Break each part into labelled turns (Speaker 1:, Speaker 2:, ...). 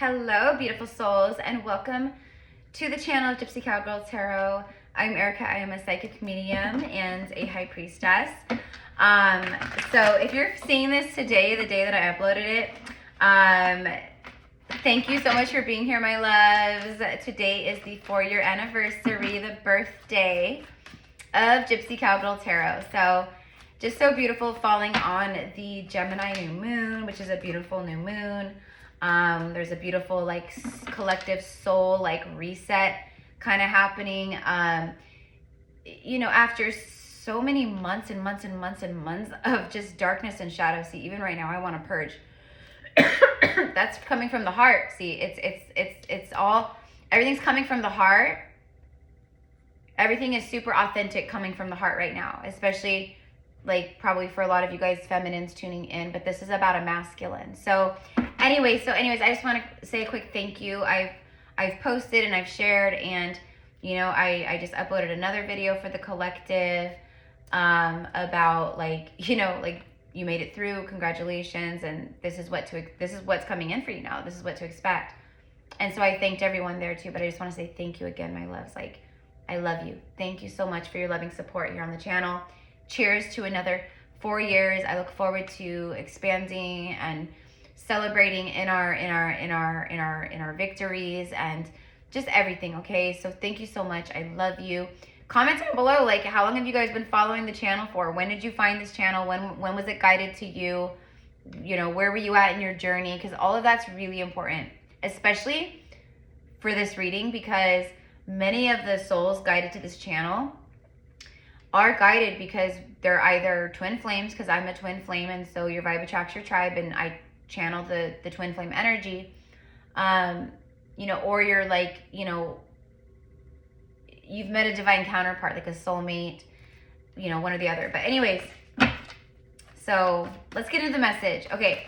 Speaker 1: Hello, beautiful souls, and welcome to the channel of Gypsy Cowgirl Tarot. I'm Erica. I am a psychic medium and a high priestess. So if you're seeing this today, the day that I uploaded it, thank you so much for being here, my loves. Today is the 4-year anniversary, the birthday of Gypsy Cowgirl Tarot. So just so beautiful, falling on the Gemini new moon, which is a beautiful new moon. There's a beautiful like collective soul like reset kind of happening. You know, after so many months and months and months and months of just darkness and shadow. See, even right now I want to purge. That's coming from the heart. See, it's all, everything's coming from the heart. Everything is super authentic coming from the heart right now, especially like probably for a lot of you guys feminines tuning in, but this is about a masculine. So anyways, I just want to say a quick thank you. I've posted and I've shared, and you know, I just uploaded another video for the collective about like, you know, like you made it through, congratulations, and this is what's coming in for you now. This is what to expect. And so I thanked everyone there too, but I just want to say thank you again, my loves. Like, I love you. Thank you so much for your loving support here on the channel. Cheers to another 4 years. I look forward to expanding and celebrating in our victories and just everything. Okay, so thank you so much. I love you. Comment down below, like, how long have you guys been following the channel for? When did you find this channel? When was it guided to you? You know, where were you at in your journey? Because all of that's really important, especially for this reading, because many of the souls guided to this channel are guided because they're either twin flames, because I'm a twin flame, and so your vibe attracts your tribe, and I channel the twin flame energy. You know, or you're like, you know, you've met a divine counterpart, like a soulmate, you know, one or the other. But anyways, so let's get into the message. Okay,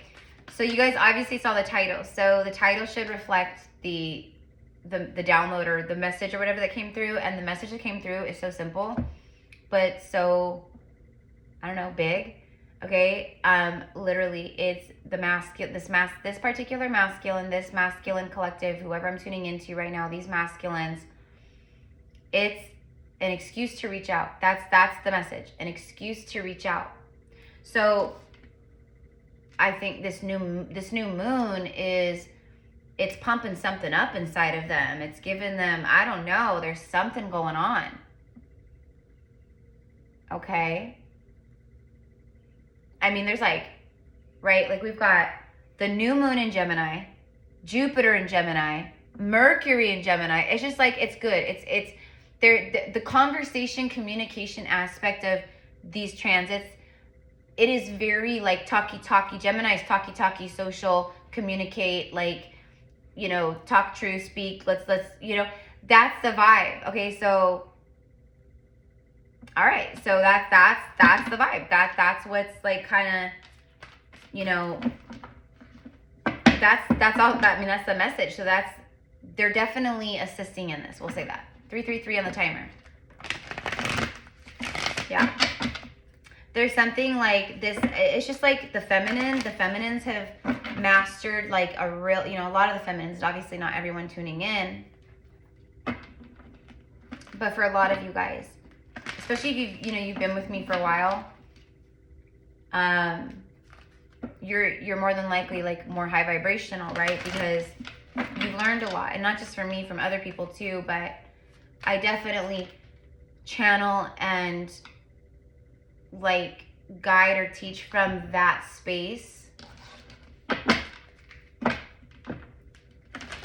Speaker 1: so you guys obviously saw the title. So the title should reflect the download or the message or whatever that came through. And the message that came through is so simple, but so, I don't know, big. Okay, literally it's the this particular masculine, this masculine collective, whoever I'm tuning into right now, these masculines, it's an excuse to reach out. That's the message, an excuse to reach out. So I think this new moon is, it's pumping something up inside of them. It's giving them, I don't know, there's something going on. Okay. I mean, there's like, right? Like we've got the new moon in Gemini, Jupiter in Gemini, Mercury in Gemini. It's just like, it's good. It's there. The conversation, communication aspect of these transits, it is very like talky. Gemini is talky, social, communicate, like, you know, talk true, speak. Let's, you know, that's the vibe. Okay. So, all right, so that's the vibe. That's what's like kind of, you know, that's all that, I mean, that's the message. So they're definitely assisting in this. We'll say that. 333 on the timer. Yeah. There's something like this. It's just like the feminines have mastered like a real, you know, a lot of the feminines, obviously not everyone tuning in, but for a lot of you guys, especially if you've been with me for a while, you're more than likely like more high vibrational, right? Because you've learned a lot, and not just from me, from other people too, but I definitely channel and like guide or teach from that space. An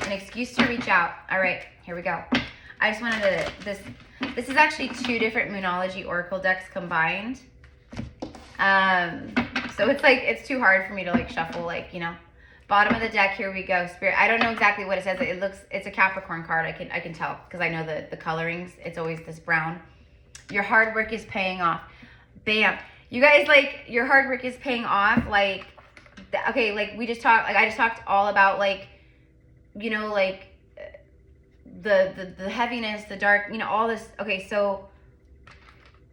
Speaker 1: excuse to reach out. All right, here we go. I just wanted to, this is actually 2 different Moonology Oracle decks combined. So it's like, it's too hard for me to like shuffle, like, you know. Bottom of the deck, here we go. Spirit, I don't know exactly what it says. It looks, it's a Capricorn card. I can tell because I know the colorings. It's always this brown. Your hard work is paying off. Bam. You guys, like, your hard work is paying off. Like, okay, like we just talked, like I just talked all about like, you know, like, the heaviness, the dark, you know, all this. Okay, so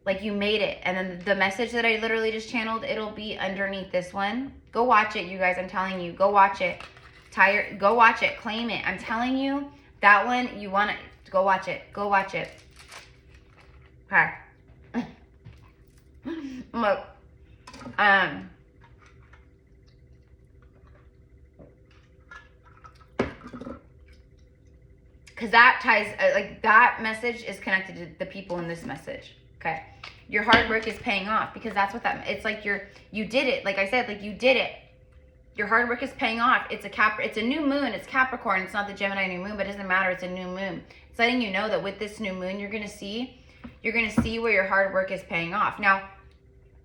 Speaker 1: like you made it, and then the message that I literally just channeled, it'll be underneath this one. Go watch it, you guys. I'm telling you, go watch it. Tired. Go watch it. Claim it. I'm telling you, that one, you want to go watch it. Go watch it. Okay. Look. Because that ties, like that message is connected to the people in this message. Okay. Your hard work is paying off, because that's what that, it's like you did it. Like I said, like you did it. Your hard work is paying off. It's a new moon. It's Capricorn. It's not the Gemini new moon, but it doesn't matter. It's a new moon. It's letting you know that with this new moon, you're going to see where your hard work is paying off. Now,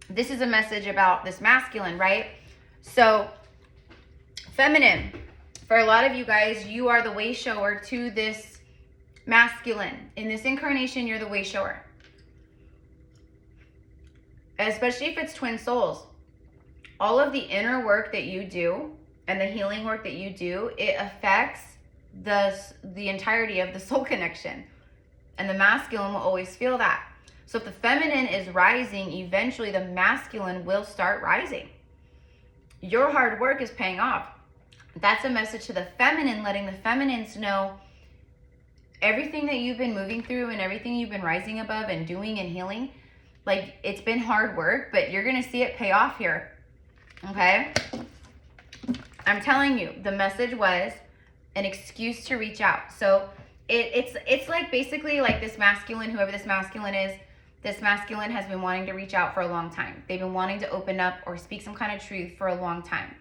Speaker 1: this is a message about this masculine, right? So, feminine. For a lot of you guys, you are the way shower to this masculine. In this incarnation, you're the way shower. Especially if it's twin souls. All of the inner work that you do and the healing work that you do, it affects the entirety of the soul connection. And the masculine will always feel that. So if the feminine is rising, eventually the masculine will start rising. Your hard work is paying off. That's a message to the feminine, letting the feminines know everything that you've been moving through and everything you've been rising above and doing and healing. Like, it's been hard work, but you're going to see it pay off here. Okay? I'm telling you, the message was an excuse to reach out. So it's like basically like this masculine, whoever this masculine is, this masculine has been wanting to reach out for a long time. They've been wanting to open up or speak some kind of truth for a long time.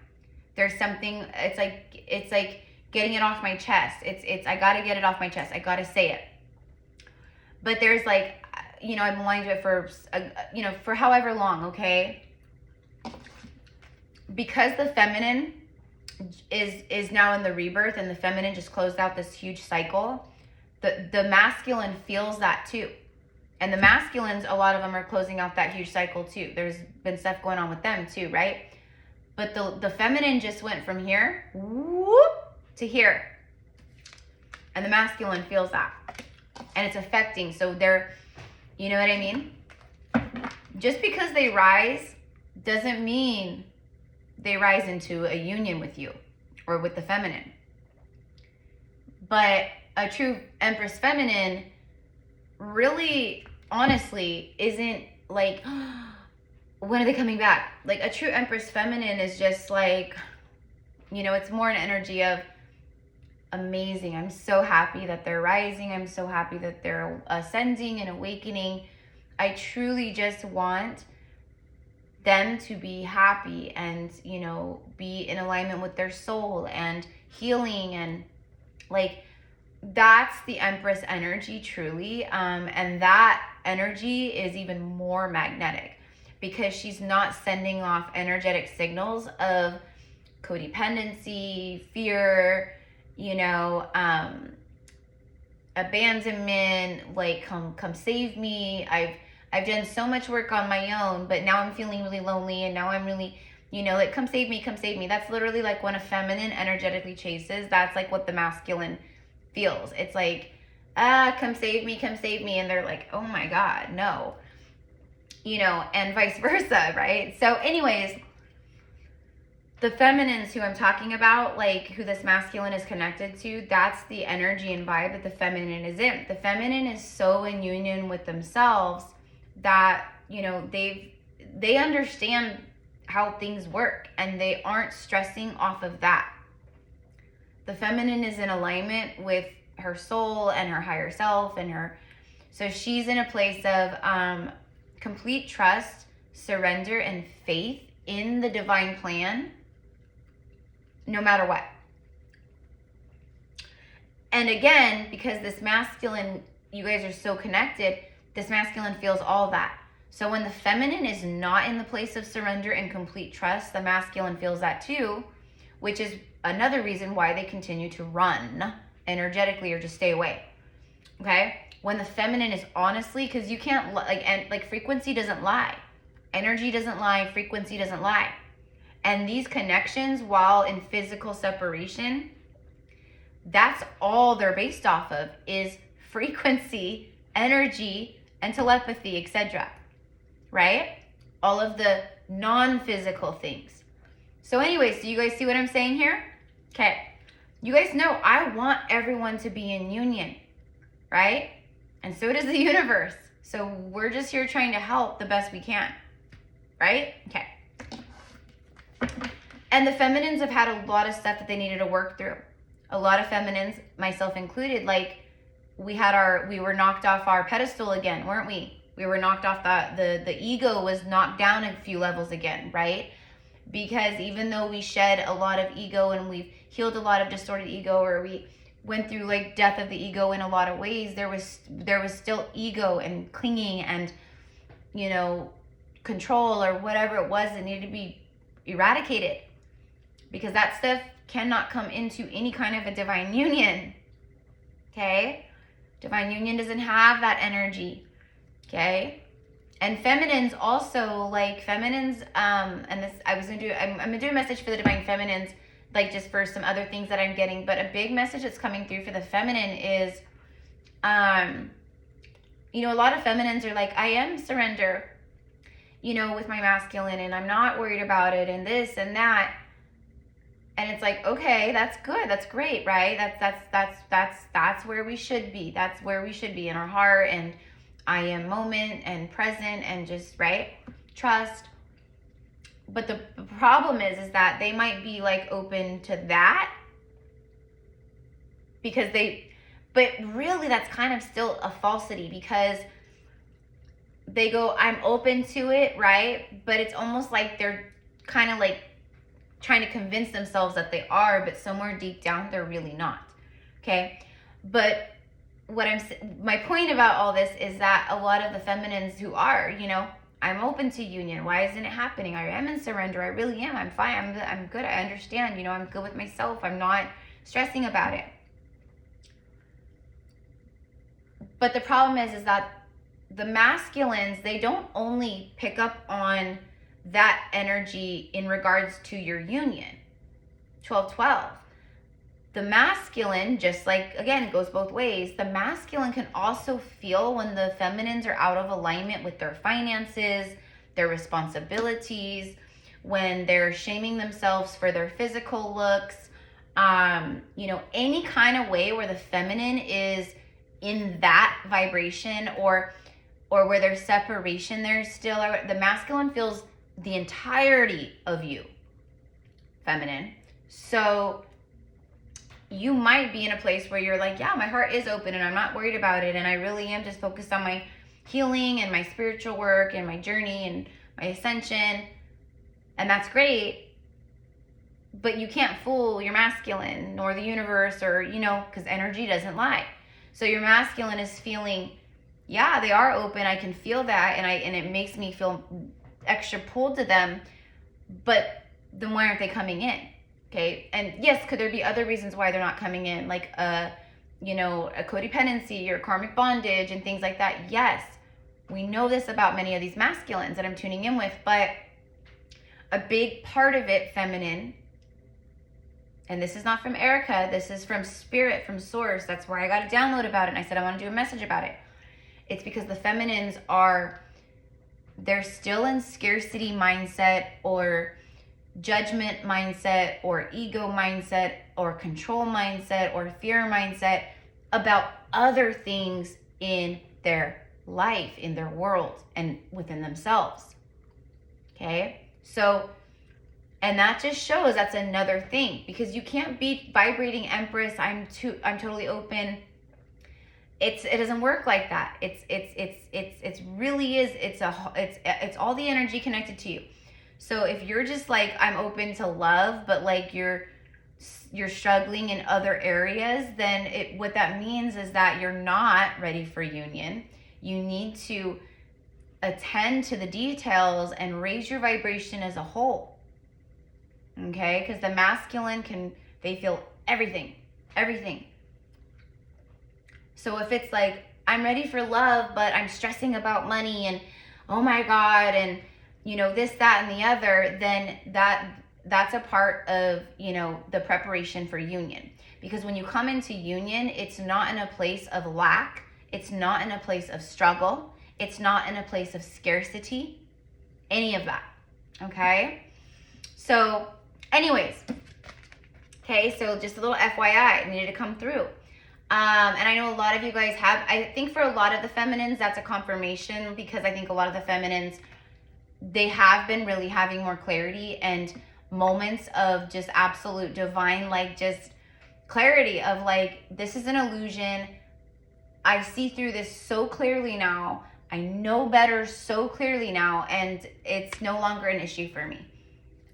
Speaker 1: There's something, it's like getting it off my chest. It's I got to get it off my chest. I got to say it. But there's like, you know, I've been wanting to do it for, you know, for however long, okay? Because the feminine is now in the rebirth and the feminine just closed out this huge cycle, the masculine feels that too. And the masculines, a lot of them are closing out that huge cycle too. There's been stuff going on with them too, right? But the feminine just went from here, whoop, to here. And the masculine feels that. And it's affecting. So they're, you know what I mean? Just because they rise doesn't mean they rise into a union with you or with the feminine. But a true Empress feminine really, honestly, isn't like, when are they coming back? Like, a true Empress feminine is just like, you know, it's more an energy of amazing. I'm so happy that they're rising. I'm so happy that they're ascending and awakening. I truly just want them to be happy and, you know, be in alignment with their soul and healing, and like, that's the Empress energy truly. And that energy is even more magnetic because she's not sending off energetic signals of codependency, fear, you know, abandonment, like come save me. I've done so much work on my own, but now I'm feeling really lonely, and now I'm really, you know, like, come save me, come save me. That's literally like when a feminine energetically chases, that's like what the masculine feels. It's like, come save me, come save me. And they're like, oh my God, no. You know, and vice versa, right? So anyways, the feminines who I'm talking about, like who this masculine is connected to, that's the energy and vibe that the feminine is in. The feminine is so in union with themselves that, you know, they understand how things work and they aren't stressing off of that. The feminine is in alignment with her soul and her higher self and her, so she's in a place of complete trust, surrender, and faith in the divine plan, no matter what. And again, because this masculine, you guys are so connected, this masculine feels all that. So when the feminine is not in the place of surrender and complete trust, the masculine feels that too, which is another reason why they continue to run energetically or just stay away. Okay? When the feminine is honestly, because you can't, like frequency doesn't lie. Energy doesn't lie. Frequency doesn't lie. And these connections, while in physical separation, that's all they're based off of is frequency, energy, and telepathy, etc. Right? All of the non-physical things. So anyways, do you guys see what I'm saying here? Okay. you guys know I want everyone to be in union, right? And so does the universe. So we're just here trying to help the best we can, right? Okay. And the feminines have had a lot of stuff that they needed to work through. A lot of feminines, myself included, like we were knocked off our pedestal again, weren't we? We were knocked off the ego was knocked down a few levels again, right? Because even though we shed a lot of ego and we've healed a lot of distorted ego, or we went through like death of the ego in a lot of ways, there was still ego and clinging and, you know, control or whatever it was that needed to be eradicated, because that stuff cannot come into any kind of a divine union. Okay? Divine union doesn't have that energy. Okay? And feminines also, like feminines, and this, I'm gonna do a message for the divine feminines, like just for some other things that I'm getting, but a big message that's coming through for the feminine is, you know, a lot of feminines are like, I am surrender, you know, with my masculine, and I'm not worried about it, and this and that. And it's like, okay, that's good, that's great, right? That's where we should be. That's where we should be in our heart and I am moment and present and just, right? Trust. But the problem is that they might be like open to that because but really that's kind of still a falsity, because they go, I'm open to it, right? But it's almost like they're kind of like trying to convince themselves that they are, but somewhere deep down they're really not. Okay? But my point about all this is that a lot of the feminines who are, you know, I'm open to union. Why isn't it happening? I am in surrender. I really am. I'm fine. I'm good. I understand. You know, I'm good with myself. I'm not stressing about it. But the problem is that the masculines, they don't only pick up on that energy in regards to your union. 12-12. The masculine, just like, again, it goes both ways. The masculine can also feel when the feminines are out of alignment with their finances, their responsibilities, when they're shaming themselves for their physical looks, you know, any kind of way where the feminine is in that vibration, or where there's separation, there's still, the masculine feels the entirety of you, feminine. So you might be in a place where you're like, yeah, my heart is open and I'm not worried about it, and I really am just focused on my healing and my spiritual work and my journey and my ascension, and that's great. But you can't fool your masculine nor the universe, or, you know, because energy doesn't lie. So your masculine is feeling, yeah, they are open, I can feel that, and it makes me feel extra pulled to them, but then why aren't they coming in? Okay, and yes, could there be other reasons why they're not coming in, like you know, a codependency or karmic bondage and things like that? Yes, we know this about many of these masculines that I'm tuning in with, but a big part of it, feminine, and this is not from Erica, this is from spirit, from source. That's where I got a download about it, and I said I want to do a message about it. It's because the feminines they're still in scarcity mindset, or judgment mindset, or ego mindset, or control mindset, or fear mindset about other things in their life, in their world, and within themselves. Okay? So, and that just shows that's another thing, because you can't be vibrating Empress, I'm totally open. It doesn't work like that. It's really is, it's all the energy connected to you. So if you're just like, I'm open to love, but like you're struggling in other areas, then what that means is that you're not ready for union. You need to attend to the details and raise your vibration as a whole. Okay? Because the masculine they feel everything. So if it's like, I'm ready for love, but I'm stressing about money and, oh my God, and, you know, this, that, and the other, then that's a part of, you know, the preparation for union. Because when you come into union, it's not in a place of lack. It's not in a place of struggle. It's not in a place of scarcity. Any of that. Okay? So, anyways, Okay, so just a little FYI, it needed to come through. And I know a lot of you guys have, I think for a lot of the feminines, that's a confirmation, because I think a lot of the feminines, they have been really having more clarity and moments of just absolute divine, like just clarity of like, this is an illusion. I see through this so clearly now. I know better so clearly now, and it's no longer an issue for me.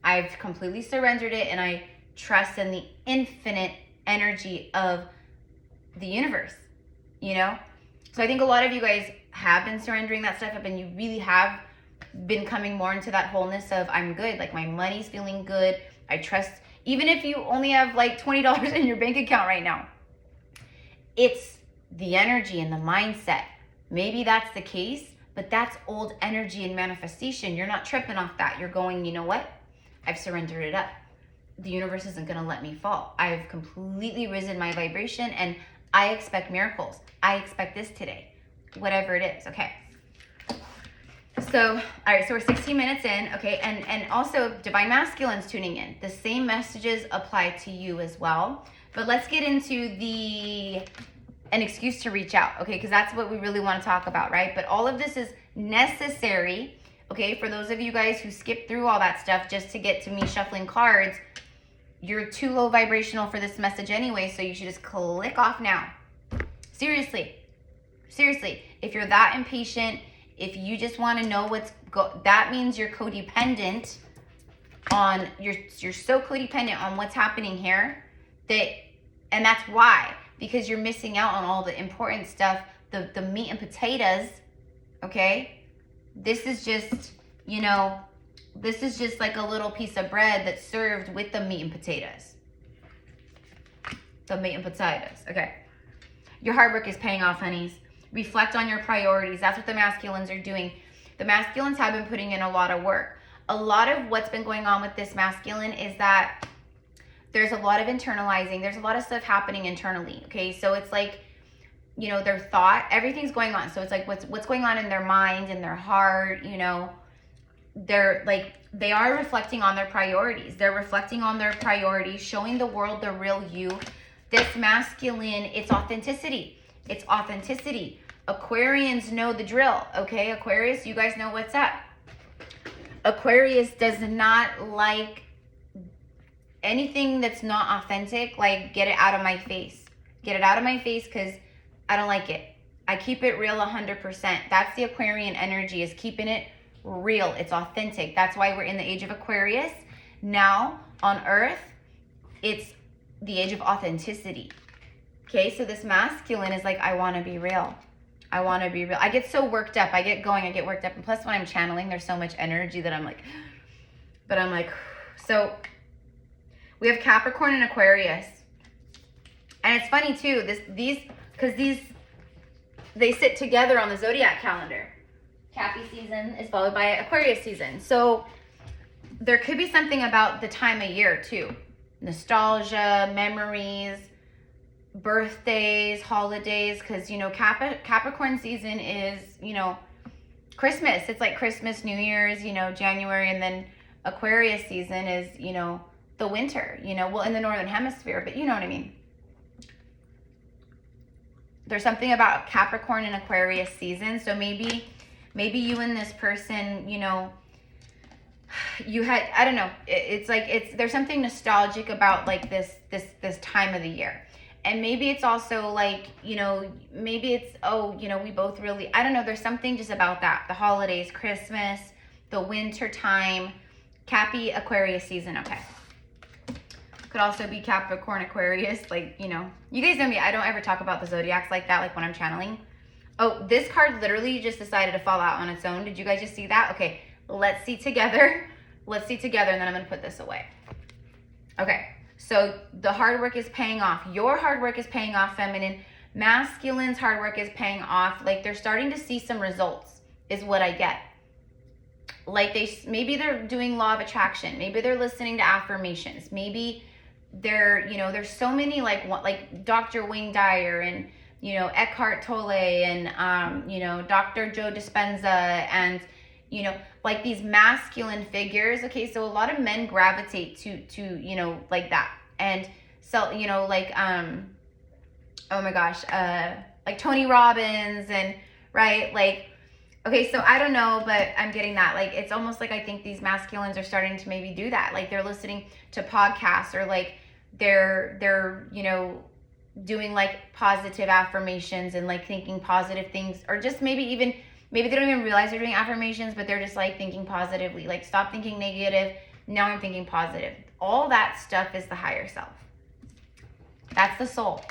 Speaker 1: I've completely surrendered it, and I trust in the infinite energy of the universe, you know? So I think a lot of you guys have been surrendering that stuff up, and you really have been coming more into that wholeness of, I'm good, like my money's feeling good. I trust, even if you only have like $20 in your bank account right now, it's the energy and the mindset. Maybe that's the case, but that's old energy and manifestation. You're not tripping off that. You're going, you know what? I've surrendered it up. The universe isn't going to let me fall. I've completely risen my vibration, and I expect miracles. I expect this today, whatever it is. Okay. So, all right, so we're 16 minutes in. Okay. And also Divine Masculine's tuning in. The same messages apply to you as well, but let's get into an excuse to reach out. Okay. Cause that's what we really want to talk about. Right. But all of this is necessary. Okay. For those of you guys who skip through all that stuff just to get to me shuffling cards, you're too low vibrational for this message anyway, so you should just click off now. Seriously. Seriously. If you're that impatient, if you just want to know that means you're codependent on, you're so codependent on what's happening here, and that's why, because you're missing out on all the important stuff, the meat and potatoes, okay? This is just, you know, this is just like a little piece of bread that's served with the meat and potatoes. The meat and potatoes. Okay. Your hard work is paying off, honeys. Reflect on your priorities. That's what the masculines are doing. The masculines have been putting in a lot of work. A lot of what's been going on with this masculine is that there's a lot of internalizing. There's a lot of stuff happening internally. Okay. So it's like, you know, their thought, everything's going on. So it's like what's going on in their mind, in their heart, you know. They are reflecting on their priorities. They're reflecting on their priorities, showing the world the real you. This masculine, it's authenticity. It's authenticity. Aquarians know the drill, okay? Aquarius, you guys know what's up. Aquarius does not like anything that's not authentic. Like, get it out of my face. Get it out of my face, because I don't like it. I keep it real 100%. That's the Aquarian energy, is keeping it real. It's authentic. That's why we're in the age of Aquarius. Now on Earth, it's the age of authenticity. Okay, so this masculine is like, I want to be real. I want to be real. I get so worked up. I get going. I get worked up. And plus, when I'm channeling, there's so much energy that I'm like, so we have Capricorn and Aquarius. And it's funny too, because they sit together on the zodiac calendar. Cappy season is followed by Aquarius season. So there could be something about the time of year too. Nostalgia, memories, birthdays, holidays. Because, you know, Capricorn season is, you know, Christmas. It's like Christmas, New Year's, you know, January. And then Aquarius season is, you know, the winter, you know, well, in the Northern Hemisphere. But you know what I mean. There's something about Capricorn and Aquarius season. So maybe you and this person, you know, you had, I don't know, it's like, there's something nostalgic about like this time of the year. And maybe it's also like, you know, maybe it's, oh, you know, we both really, I don't know, there's something just about that. The holidays, Christmas, the winter time, Cappy, Aquarius season. Okay. Could also be Capricorn, Aquarius, like, you know, you guys know me, I don't ever talk about the zodiacs like that, like when I'm channeling. Oh, this card literally just decided to fall out on its own. Did you guys just see that? Okay, let's see together. Let's see together, and then I'm going to put this away. Okay, so the hard work is paying off. Your hard work is paying off, feminine. Masculine's hard work is paying off. Like, they're starting to see some results, is what I get. Like, maybe they're doing law of attraction. Maybe they're listening to affirmations. Maybe they're, you know, there's so many, like Dr. Wayne Dyer and, you know, Eckhart Tolle and, you know, Dr. Joe Dispenza and, you know, like these masculine figures. Okay, so a lot of men gravitate to you know, like that. And so, oh my gosh, like Tony Robbins and, right, like, okay, so I don't know, but I'm getting that. Like, it's almost like I think these masculines are starting to maybe do that. Like, they're listening to podcasts, or like they're doing like positive affirmations and like thinking positive things, or just maybe they don't even realize they're doing affirmations, but they're just like thinking positively. Like, stop thinking negative. Now I'm thinking positive. All that stuff is the higher self. That's the soul.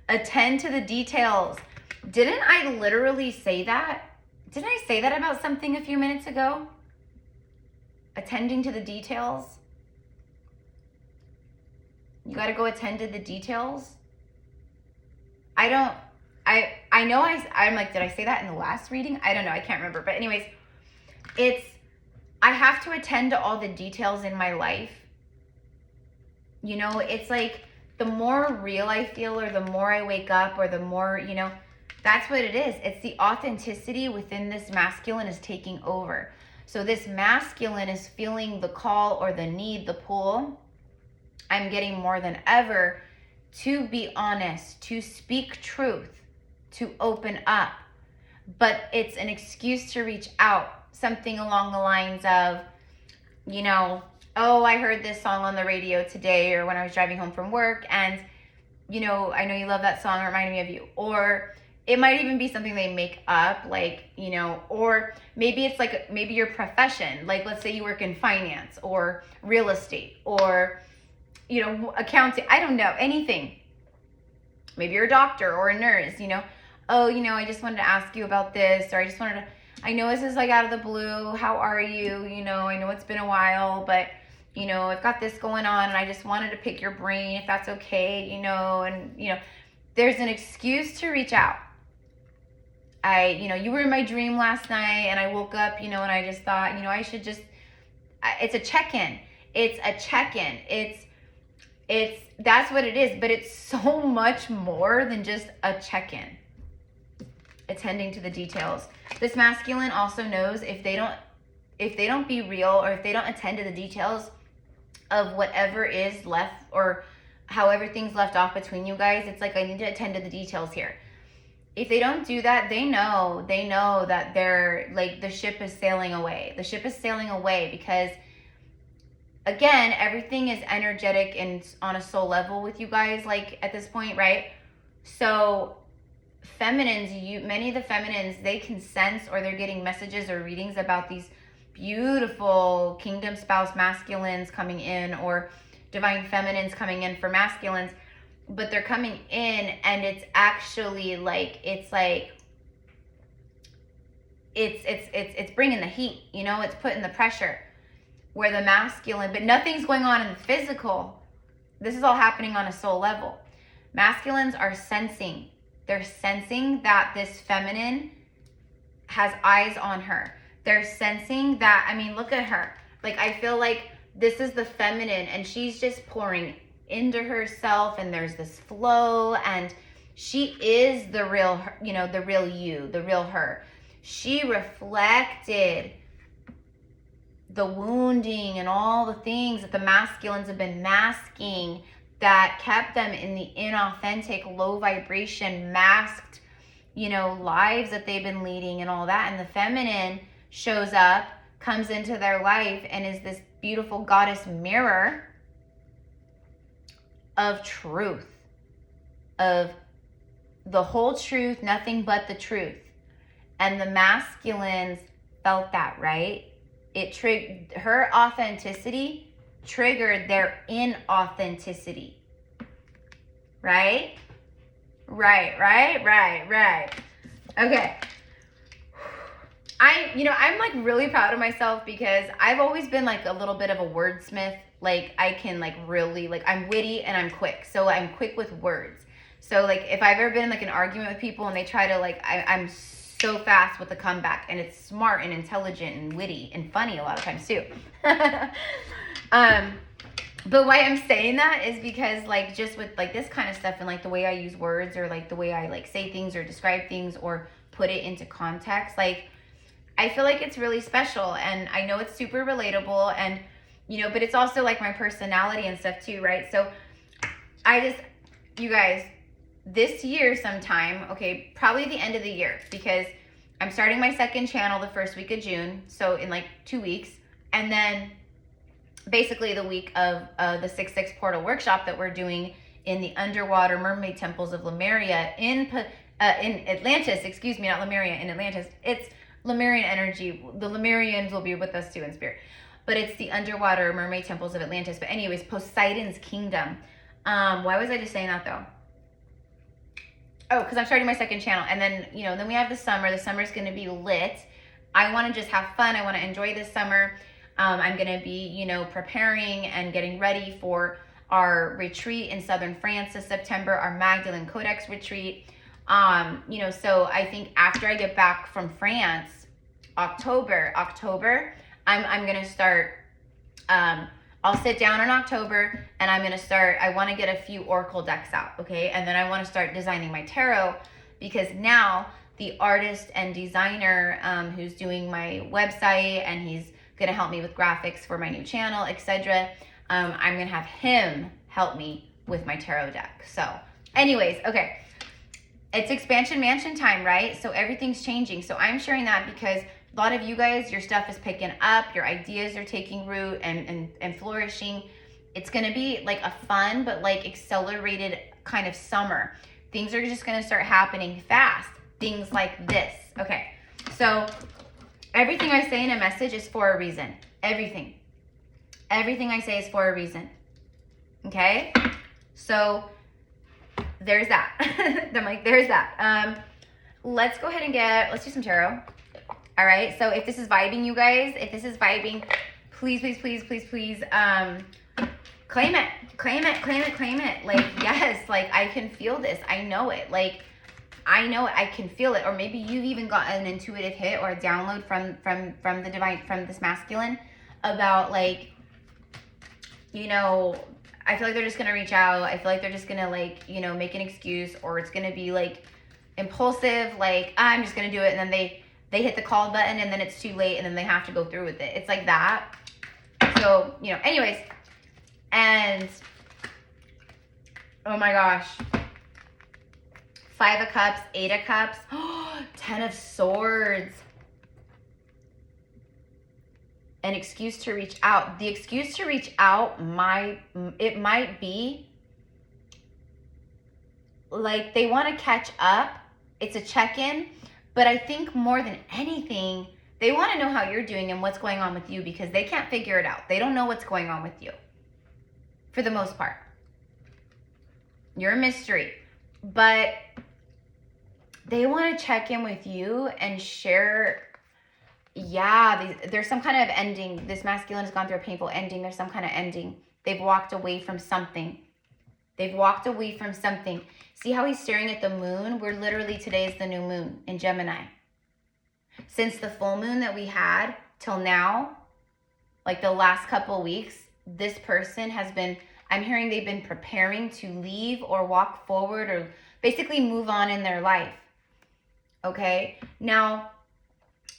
Speaker 1: Attend to the details. Didn't I literally say that? Didn't I say that about something a few minutes ago? Attending to the details. You got to go attend to the details. I'm like, did I say that in the last reading? I don't know. I can't remember. But anyways, I have to attend to all the details in my life. It's like the more real I feel, or the more I wake up, or the more, that's what it is. It's the authenticity within this masculine is taking over. So this masculine is feeling the call or the need, the pull. I'm getting more than ever to be honest, to speak truth, to open up. But it's an excuse to reach out. Something along the lines of, oh, I heard this song on the radio today, or when I was driving home from work, and, I know you love that song, it reminded me of you. Or it might even be something they make up, like, or maybe it's like, maybe your profession, like, let's say you work in finance or real estate or, accounting, I don't know, anything. Maybe you're a doctor or a nurse, oh, I just wanted to ask you about this, or I know this is like out of the blue, how are you? I know it's been a while, but, I've got this going on, and I just wanted to pick your brain, if that's okay, and, there's an excuse to reach out. You were in my dream last night, and I woke up, and I just thought, I should just, it's a check-in. It's a check-in. That's what it is, but it's so much more than just a check-in. Attending to the details. This masculine also knows if they don't be real, or if they don't attend to the details of whatever is left, or how everything's left off between you guys, it's like, I need to attend to the details here. If they don't do that, they know that they're like, the ship is sailing away. The ship is sailing away because, again, everything is energetic and on a soul level with you guys, like, at this point, right? So feminines, many of the feminines, they can sense, or they're getting messages or readings about these beautiful kingdom spouse masculines coming in, or divine feminines coming in for masculines, but they're coming in, and it's actually like, it's bringing the heat, it's putting the pressure, where the masculine, but nothing's going on in the physical. This is all happening on a soul level. Masculines are sensing. They're sensing that this feminine has eyes on her. They're sensing that, look at her. Like, I feel like this is the feminine, and she's just pouring into herself, and there's this flow, and she is the real, the real you, the real her. She reflected the wounding and all the things that the masculines have been masking, that kept them in the inauthentic, low vibration, masked, lives that they've been leading and all that. And the feminine shows up, comes into their life, and is this beautiful goddess mirror of truth, of the whole truth, nothing but the truth. And the masculines felt that, right? Her authenticity triggered their inauthenticity. Right? Right. Okay. I'm like really proud of myself, because I've always been like a little bit of a wordsmith. Like, I can like really, like, I'm witty and I'm quick. So I'm quick with words. So like, if I've ever been in like an argument with people and they try to like, I'm so fast with the comeback, and it's smart and intelligent and witty and funny a lot of times too. But why I'm saying that is because, like, just with like this kind of stuff, and like the way I use words, or like the way I like say things or describe things or put it into context, like, I feel like it's really special, and I know it's super relatable, and but it's also like my personality and stuff too, right? So you guys, this year sometime, okay, probably the end of the year, because I'm starting my second channel the first week of June, so in like 2 weeks, and then basically the week of the 6/6 portal workshop that we're doing in the underwater mermaid temples of Lemuria in Atlantis, excuse me, not Lemuria, in Atlantis. It's Lemurian energy. The Lemurians will be with us too in spirit, but it's the underwater mermaid temples of Atlantis. But anyways, Poseidon's kingdom. Why was I just saying that though? Oh, because I'm starting my second channel, and then, you know, then we have the summer. The summer's going to be lit. I want to just have fun. I want to enjoy this summer. I'm going to be, you know, preparing and getting ready for our retreat in southern France this September, our Magdalene Codex retreat. You know, so I think after I get back from France, October, I'm going to start, I'll sit down in October and I'm going to start, I want to get a few oracle decks out, okay? And then I want to start designing my tarot, because now the artist and designer who's doing my website, and he's going to help me with graphics for my new channel, etc. I'm going to have him help me with my tarot deck. So anyways, okay. It's expansion mansion time, right? So everything's changing. So I'm sharing that because a lot of you guys, your stuff is picking up, your ideas are taking root and flourishing. It's going to be like a fun, but like accelerated kind of summer. Things are just going to start happening fast. Things like this. Okay. So everything I say in a message is for a reason. Everything I say is for a reason. Okay. So there's that. I'm like, there's that. Let's go ahead and let's do some tarot. All right. So if this is vibing, you guys, if this is vibing, please, please, please, please, please, claim it, claim it, claim it, claim it. Like, yes, like I can feel this. I know it. Like, I know it. I can feel it. Or maybe you've even got an intuitive hit or a download from the divine, from this masculine about like, you know, I feel like they're just going to reach out. I feel like they're just going to like, you know, make an excuse, or it's going to be like impulsive. Like, I'm just going to do it. And then they hit the call button and then it's too late and then they have to go through with it. It's like that. So, you know, anyways. And, oh my gosh. 5 of Cups, 8 of Cups, 10 of Swords. An excuse to reach out. The excuse to reach out it might be like they want to catch up. It's a check-in, but I think more than anything, they want to know how you're doing and what's going on with you, because they can't figure it out. They don't know what's going on with you for the most part. You're a mystery, but they want to check in with you and share. Yeah, there's some kind of ending. This masculine has gone through a painful ending. There's some kind of ending. They've walked away from something. They've walked away from something. See how he's staring at the moon? We're literally, today is the new moon in Gemini. Since the full moon that we had till now, like the last couple of weeks, this person has been, I'm hearing they've been preparing to leave or walk forward or basically move on in their life. Okay? Now,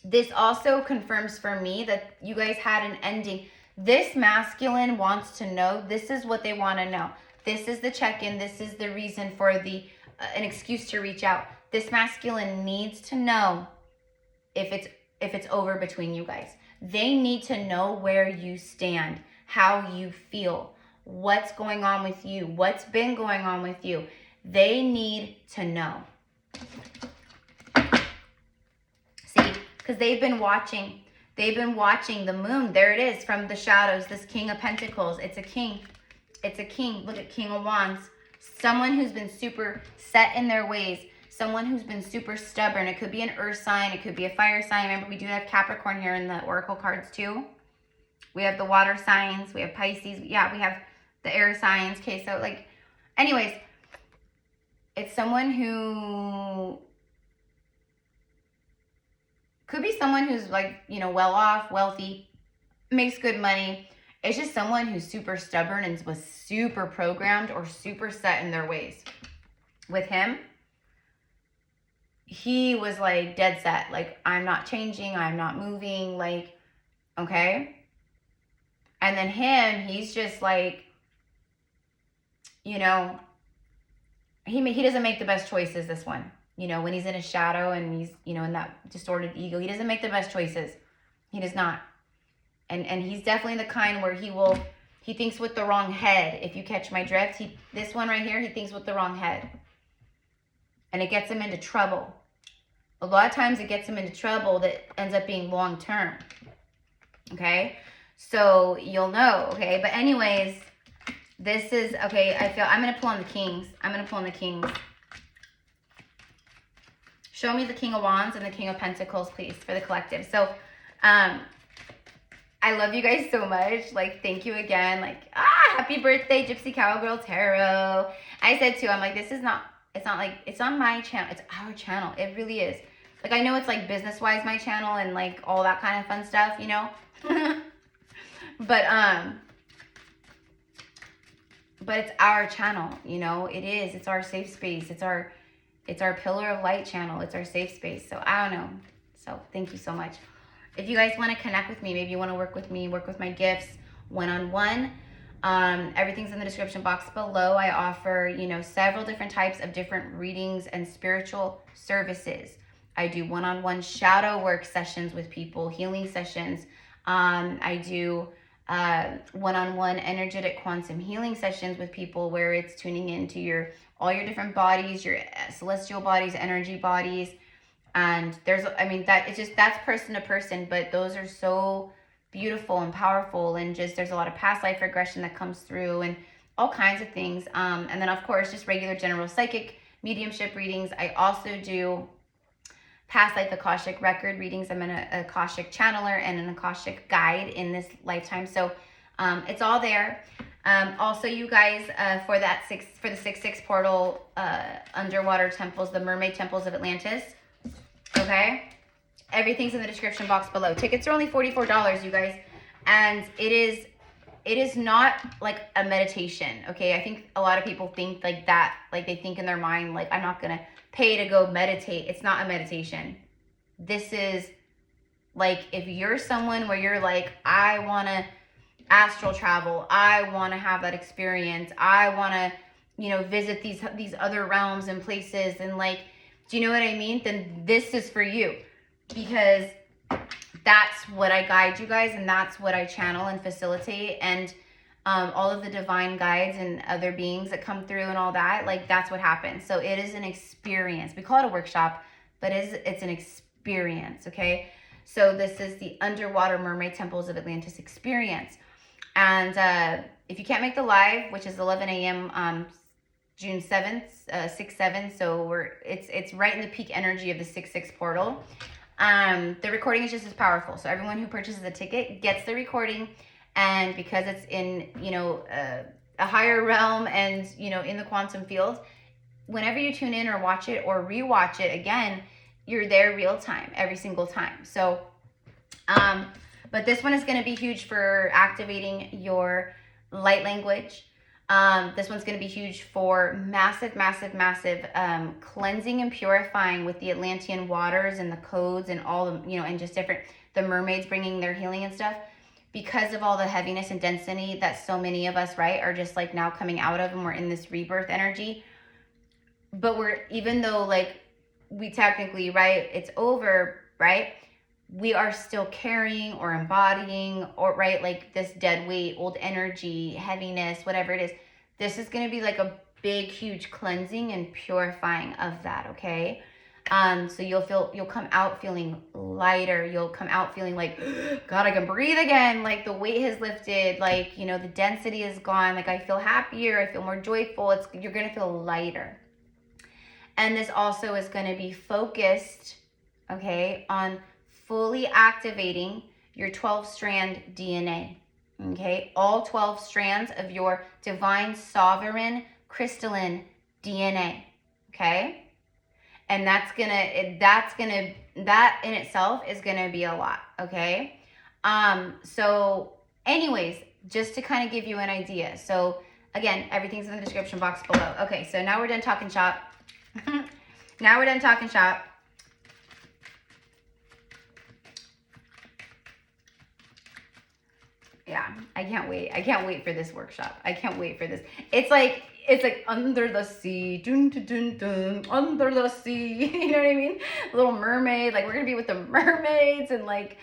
Speaker 1: this also confirms for me that you guys had an ending. This masculine wants to know. This is what they want to know. This is the check-in. This is the reason for the an excuse to reach out. This masculine needs to know if it's over between you guys. They need to know where you stand, how you feel, what's going on with you, what's been going on with you. They need to know. See? Because they've been watching the moon. There it is, from the shadows, this King of Pentacles. It's a king. It's a king. Look at King of Wands. Someone who's been super set in their ways. Someone who's been super stubborn. It could be an earth sign. It could be a fire sign. Remember, we do have Capricorn here in the oracle cards too. We have the water signs. We have Pisces. Yeah, we have the air signs. Okay, so like, anyways, it's someone who could be someone who's like, you know, well off, wealthy, makes good money. It's just someone who's super stubborn and was super programmed or super set in their ways. With him, he was like dead set. Like, I'm not changing. I'm not moving. Like, okay. And then him, he's just like, you know, he doesn't make the best choices, this one. You know, when he's in his shadow and he's, you know, in that distorted ego, he doesn't make the best choices. He does not. And he's definitely the kind where he thinks with the wrong head. If you catch my drift, this one right here, he thinks with the wrong head. And it gets him into trouble. A lot of times it gets him into trouble that ends up being long term. Okay? So you'll know, okay? But anyways, this is, okay, I'm going to pull on the Kings. I'm going to pull on the Kings. Show me the King of Wands and the King of Pentacles, please, for the collective. So, I love you guys so much. Like, thank you again. Like, happy birthday, Gypsy Cowgirl Tarot. I said too, I'm like, it's not like, it's on my channel. It's our channel. It really is. Like, I know it's like business-wise my channel and like all that kind of fun stuff, you know? But it's our channel, you know? It is. It's our safe space. It's our Pillar of Light channel. It's our safe space. So, I don't know. So, thank you so much. If you guys want to connect with me, maybe you want to work with me, work with my gifts one-on-one, everything's in the description box below. I offer, you know, several different types of different readings and spiritual services. I do one-on-one shadow work sessions with people, healing sessions. I do one-on-one energetic quantum healing sessions with people where it's tuning into all your different bodies, your celestial bodies, energy bodies. And that's person to person, but those are so beautiful and powerful, and just there's a lot of past life regression that comes through and all kinds of things. And then of course, just regular general psychic mediumship readings. I also do past life Akashic record readings. I'm an Akashic channeler and an Akashic guide in this lifetime. So it's all there. Also, you guys, for the 6/6 portal, underwater temples, the mermaid temples of Atlantis. Okay, everything's in the description box below. Tickets are only $44, you guys, and it is not like a meditation. Okay, I think a lot of people think like that, like they think in their mind like, I'm not gonna pay to go meditate. It's not a meditation. This is like, if you're someone where you're like, I want to astral travel, I want to have that experience, I want to, you know, visit these other realms and places, and like, do you know what I mean? Then this is for you, because that's what I guide you guys, and that's what I channel and facilitate, and all of the divine guides and other beings that come through and all that, like that's what happens. So it is an experience. We call it a workshop, but it's an experience, okay? So this is the Underwater Mermaid Temples of Atlantis experience. And if you can't make the live, which is 11 a.m. June 7th, 6/7, so it's right in the peak energy of the 6/6 portal. The recording is just as powerful. So everyone who purchases a ticket gets the recording, and because it's in, you know, a higher realm and, you know, in the quantum field, whenever you tune in or watch it or rewatch it again, you're there real time every single time. So, but this one is going to be huge for activating your light language. This one's going to be huge for massive cleansing and purifying with the Atlantean waters and the codes and all the, you know, and just the mermaids bringing their healing and stuff, because of all the heaviness and density that so many of us, right, are just like now coming out of, and we're in this rebirth energy. But even though like we technically, right, it's over, right, we are still carrying or embodying, or right, like this dead weight, old energy, heaviness, whatever it is. This is going to be like a big, huge cleansing and purifying of that, okay? So you'll come out feeling lighter. You'll come out feeling like, God, I can breathe again. Like the weight has lifted. Like, you know, the density is gone. Like I feel happier. I feel more joyful. You're going to feel lighter. And this also is going to be focused, okay, on fully activating your 12-strand DNA, okay? All 12 strands of your divine, sovereign, crystalline DNA, okay? And that in itself is gonna be a lot, okay? So anyways, just to kind of give you an idea. So again, everything's in the description box below. Okay, so now we're done talking shop. Now we're done talking shop. Yeah, I can't wait. I can't wait for this workshop. I can't wait for this. It's like, it's like under the sea, dun, dun, dun, dun, under the sea. You know what I mean? Little Mermaid. Like we're gonna be with the mermaids and like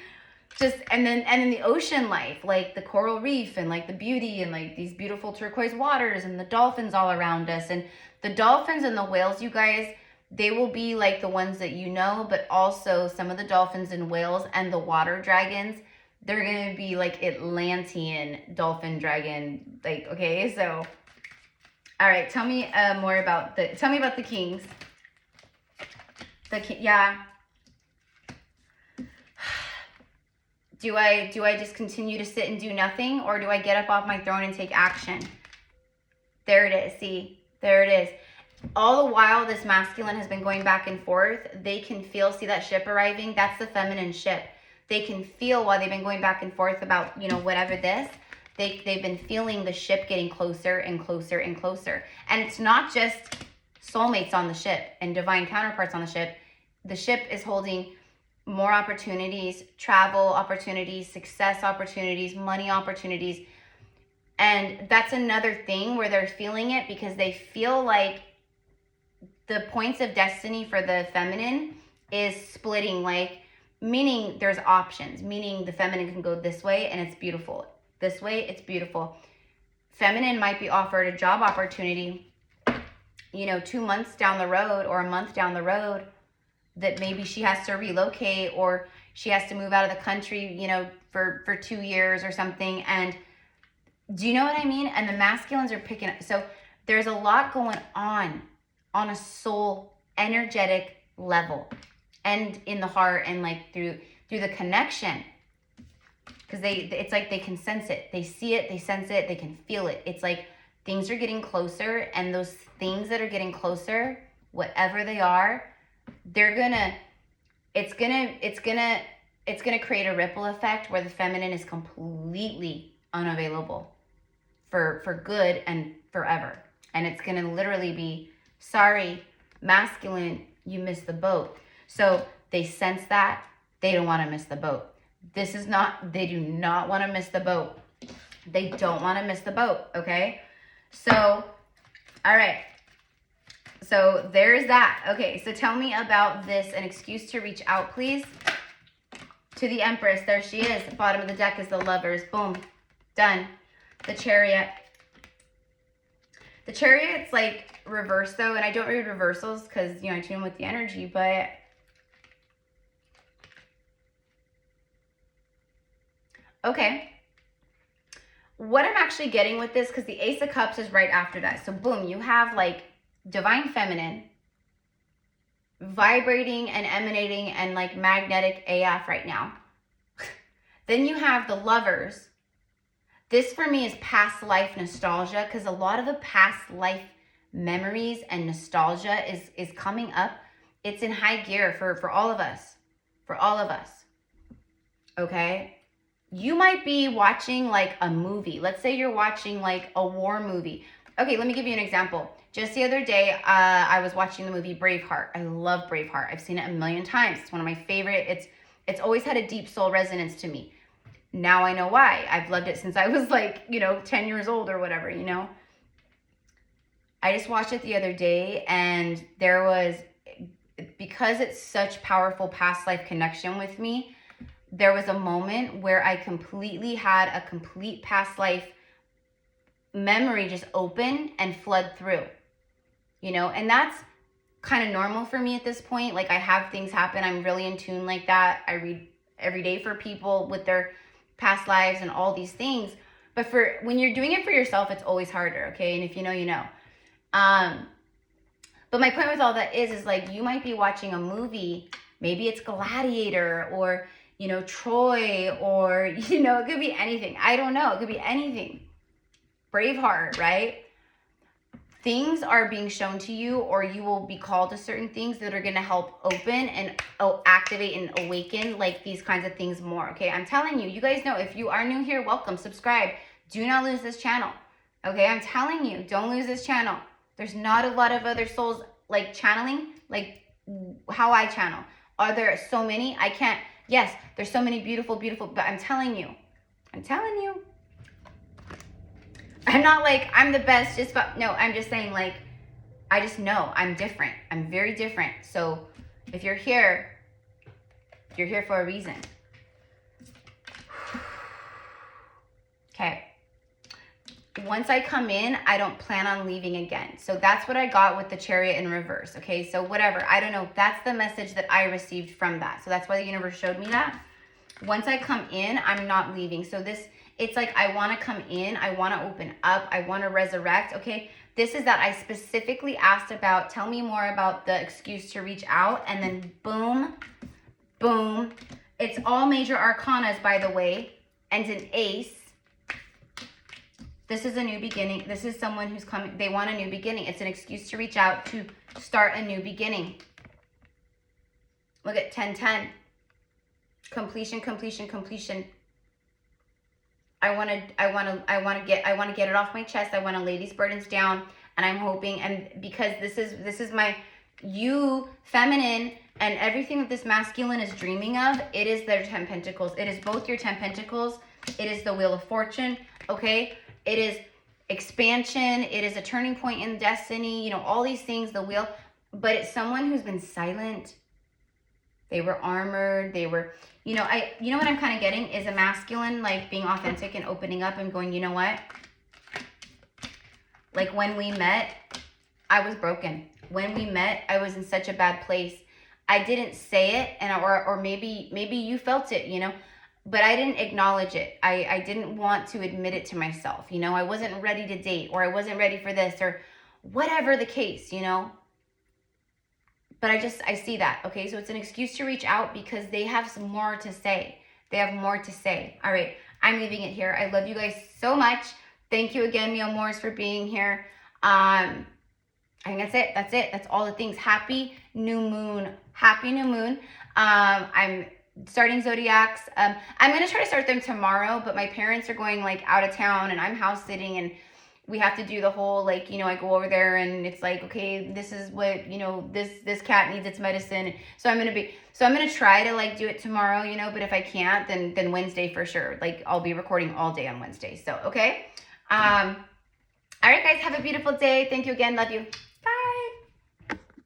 Speaker 1: just and then the ocean life, like the coral reef and like the beauty and like these beautiful turquoise waters and the dolphins all around us. And the dolphins and the whales, you guys, they will be like the ones that you know, but also some of the dolphins and whales and the water dragons, they're gonna be like Atlantean dolphin dragon. Like, okay, so all right, tell me more about tell me about the kings. Yeah. Do I just continue to sit and do nothing, or do I get up off my throne and take action? There it is. See, there it is. All the while this masculine has been going back and forth, they can feel, see that ship arriving? That's the feminine ship. They can feel while they've been going back and forth about, you know, whatever this, they've been feeling the ship getting closer and closer and closer. And it's not just soulmates on the ship and divine counterparts on the ship. The ship is holding more opportunities, travel opportunities, success opportunities, money opportunities. And that's another thing where they're feeling it because they feel like the points of destiny for the feminine is splitting, like, meaning there's options, meaning the feminine can go this way and it's beautiful. This way, it's beautiful. Feminine might be offered a job opportunity, you know, 2 months down the road or a month down the road, that maybe she has to relocate or she has to move out of the country, you know, for 2 years or something. And do you know what I mean? And the masculines are picking up. So there's a lot going on a soul energetic level and in the heart and like through the connection. Because it's like they can sense it. They see it, they sense it, they can feel it. It's like things are getting closer, and those things that are getting closer, whatever they are, it's gonna create a ripple effect where the feminine is completely unavailable for good and forever. And it's gonna literally be, sorry, masculine, you missed the boat. So they sense that, they don't wanna miss the boat. They do not wanna miss the boat. They don't wanna miss the boat, okay? So, all right. So there's that. Okay, so tell me about this. An excuse to reach out, please. To the Empress. There she is. The bottom of the deck is the Lovers. Boom. Done. The Chariot. The Chariot's like reverse though, and I don't read reversals because, you know, I tune with the energy, but okay. What I'm actually getting with this, because the Ace of Cups is right after that. So boom, you have like divine feminine vibrating and emanating and like magnetic AF right now. Then you have the Lovers. This for me is past life nostalgia, because a lot of the past life memories and nostalgia is coming up. It's in high gear for all of us. For all of us. Okay? You might be watching like a movie. Let's say you're watching like a war movie. Okay, let me give you an example. Just the other day, I was watching the movie Braveheart. I love Braveheart. I've seen it a million times. It's one of my favorite. It's always had a deep soul resonance to me. Now I know why. I've loved it since I was like, you know, 10 years old or whatever, you know. I just watched it the other day, and there was, because it's such powerful past life connection with me, there was a moment where I completely had a complete past life memory just open and flood through, you know, and that's kind of normal for me at this point. Like, I have things happen. I'm really in tune like that. I read every day for people with their past lives and all these things. But for when you're doing it for yourself, it's always harder, okay? And if you know, you know. But my point with all that is like, you might be watching a movie. Maybe it's Gladiator or, you know, Troy, or, you know, it could be anything. I don't know. It could be anything. Braveheart, right? Things are being shown to you, or you will be called to certain things that are going to help open and activate and awaken like these kinds of things more. Okay, I'm telling you, you guys know, if you are new here, welcome, subscribe. Do not lose this channel. Okay, I'm telling you, don't lose this channel. There's not a lot of other souls like channeling like how I channel. Are there so many? I can't. Yes, there's so many beautiful, but I'm telling you. I'm not like, I'm the best, just, no, I'm just saying like, I just know I'm different. I'm very different. So if you're here for a reason. Okay. Once I come in, I don't plan on leaving again. So that's what I got with the Chariot in reverse. Okay, so whatever. I don't know. That's the message that I received from that. So that's why the universe showed me that. Once I come in, I'm not leaving. So this, it's like I want to come in. I want to open up. I want to resurrect. Okay, this is that I specifically asked about, tell me more about the excuse to reach out. And then boom, boom. It's all major arcanas, by the way, and an ace. This is a new beginning. This is someone who's coming. They want a new beginning. It's an excuse to reach out to start a new beginning. Look at 10-10. Completion, completion, completion. I want to get it off my chest. I want to lay these burdens down, and I'm hoping, and because this is my you feminine, and everything that this masculine is dreaming of, it is their 10 pentacles. It is both your 10 pentacles. It is the Wheel of Fortune, okay? It is expansion. It is a turning point in destiny. You know, all these things, the wheel. But it's someone who's been silent. They were armored. They were, you know what I'm kind of getting is a masculine, like being authentic and opening up and going, you know what? Like when we met, I was broken. When we met, I was in such a bad place. I didn't say it, and or maybe you felt it, you know. But I didn't acknowledge it. I didn't want to admit it to myself. You know, I wasn't ready to date, or I wasn't ready for this, or whatever the case, you know. But I see that, okay? So it's an excuse to reach out because they have some more to say. They have more to say. All right, I'm leaving it here. I love you guys so much. Thank you again, Meow Moors, for being here. I think that's it. That's it. That's all the things. Happy new moon. Happy new moon. I'm starting zodiacs. I'm going to try to start them tomorrow, but my parents are going like out of town and I'm house sitting, and we have to do the whole, like, you know, I go over there and it's like, okay, this is what, you know, this cat needs its medicine. So I'm going to try to like do it tomorrow, you know, but if I can't, then Wednesday for sure. Like I'll be recording all day on Wednesday. So, okay. All right, guys, have a beautiful day. Thank you again. Love you. Bye.